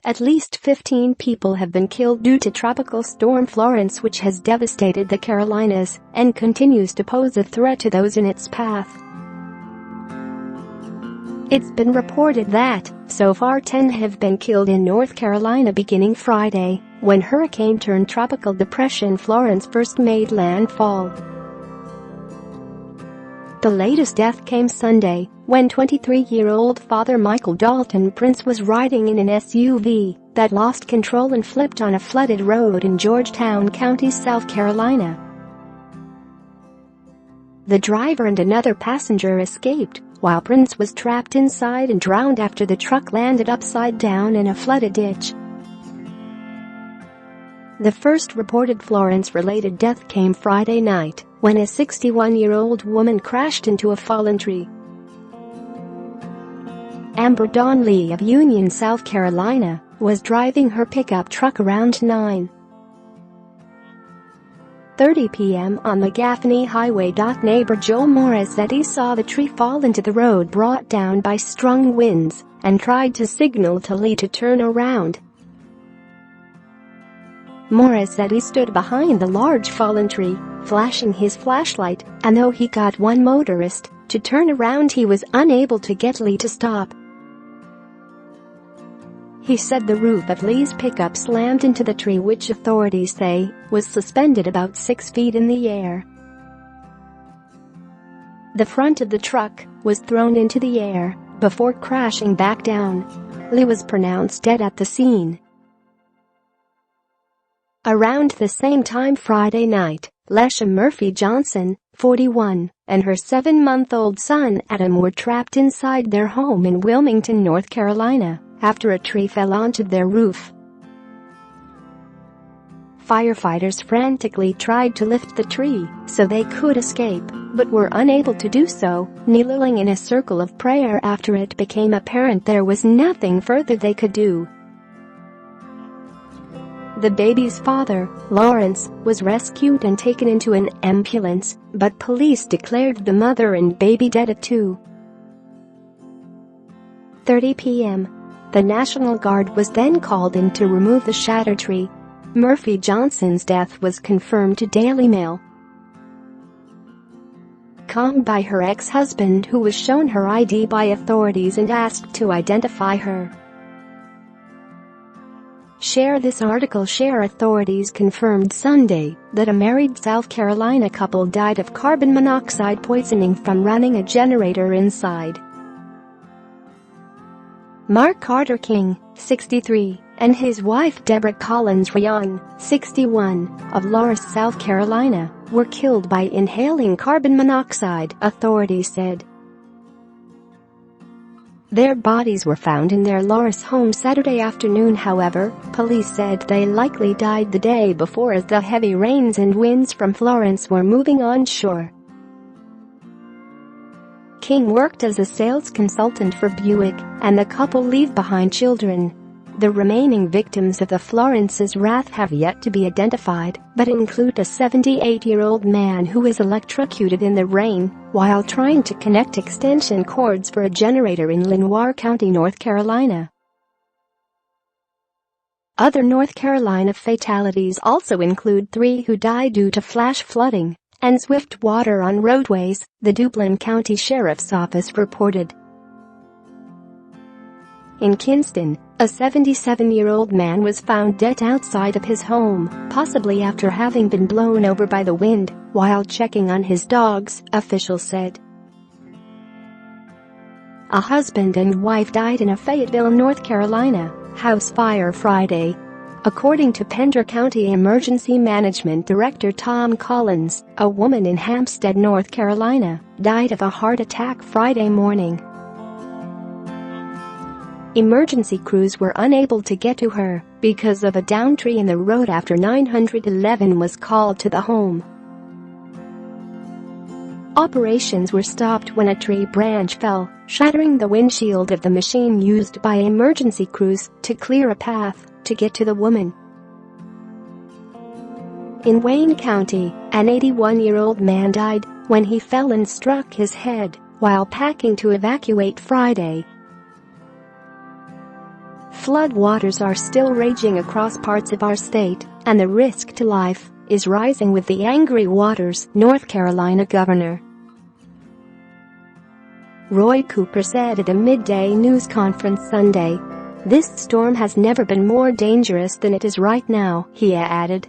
At least 15 people have been killed due to Tropical Storm Florence, which has devastated the Carolinas and continues to pose a threat to those in its path. It's been reported that, so far 10 have been killed in North Carolina beginning Friday, when hurricane-turned-tropical depression Florence first made landfall. The latest death came Sunday, when 23-year-old father Michael Dalton Prince was riding in an SUV that lost control and flipped on a flooded road in Georgetown County, South Carolina. The driver and another passenger escaped, while Prince was trapped inside and drowned after the truck landed upside down in a flooded ditch. The first reported Florence-related death came Friday night, when a 61-year-old woman crashed into a fallen tree. Amber Dawn Lee of Union, South Carolina, was driving her pickup truck around 9:30 p.m. on the Gaffney Highway. Neighbor Joel Morizzetti saw the tree fall into the road brought down by strong winds and tried to signal to Lee to turn around. Morizzetti stood behind the large fallen tree, flashing his flashlight, and though he got one motorist to turn around, he was unable to get Lee to stop. He said the roof of Lee's pickup slammed into the tree, which authorities say was suspended about 6 feet in the air. The front of the truck was thrown into the air before crashing back down. Lee was pronounced dead at the scene. Around the same time Friday night, Lesha Murphy Johnson, 41, and her 7-month-old son Adam were trapped inside their home in Wilmington, North Carolina, after a tree fell onto their roof. Firefighters frantically tried to lift the tree so they could escape, but were unable to do so, kneeling in a circle of prayer after it became apparent there was nothing further they could do. The baby's father, Lawrence, was rescued and taken into an ambulance, but police declared the mother and baby dead at 2:30 p.m. The National Guard was then called in to remove the shattered tree. Murphy Johnson's death was confirmed to Daily Mail. Calmed by her ex-husband, who was shown her ID by authorities and asked to identify her. Share this article. Share authorities confirmed Sunday that a married South Carolina couple died of carbon monoxide poisoning from running a generator inside. Mark Carter King, 63, and his wife Deborah Collins Ryan, 61, of Lawrence, South Carolina, were killed by inhaling carbon monoxide, authorities said. Their bodies were found in their Lawrence home Saturday afternoon. However, police said they likely died the day before as the heavy rains and winds from Florence were moving onshore. King worked as a sales consultant for Buick, and the couple leave behind children. The remaining victims of the Florence's wrath have yet to be identified, but include a 78-year-old man who was electrocuted in the rain while trying to connect extension cords for a generator in Lenoir County, North Carolina. Other North Carolina fatalities also include 3 who died due to flash flooding and swift water on roadways, the Duplin County Sheriff's Office reported. In Kinston, a 77-year-old man was found dead outside of his home, possibly after having been blown over by the wind while checking on his dogs, officials said. A husband and wife died in a Fayetteville, North Carolina, house fire Friday. According to Pender County Emergency Management Director Tom Collins, a woman in Hampstead, North Carolina, died of a heart attack Friday morning. Emergency crews were unable to get to her because of a downed tree in the road after 911 was called to the home. Operations were stopped when a tree branch fell, shattering the windshield of the machine used by emergency crews to clear a path to get to the woman. In Wayne County, an 81-year-old man died when he fell and struck his head while packing to evacuate Friday. Floodwaters are still raging across parts of our state, and the risk to life is rising with the angry waters, North Carolina Governor Roy Cooper said at a midday news conference Sunday. "This storm has never been more dangerous than it is right now," he added.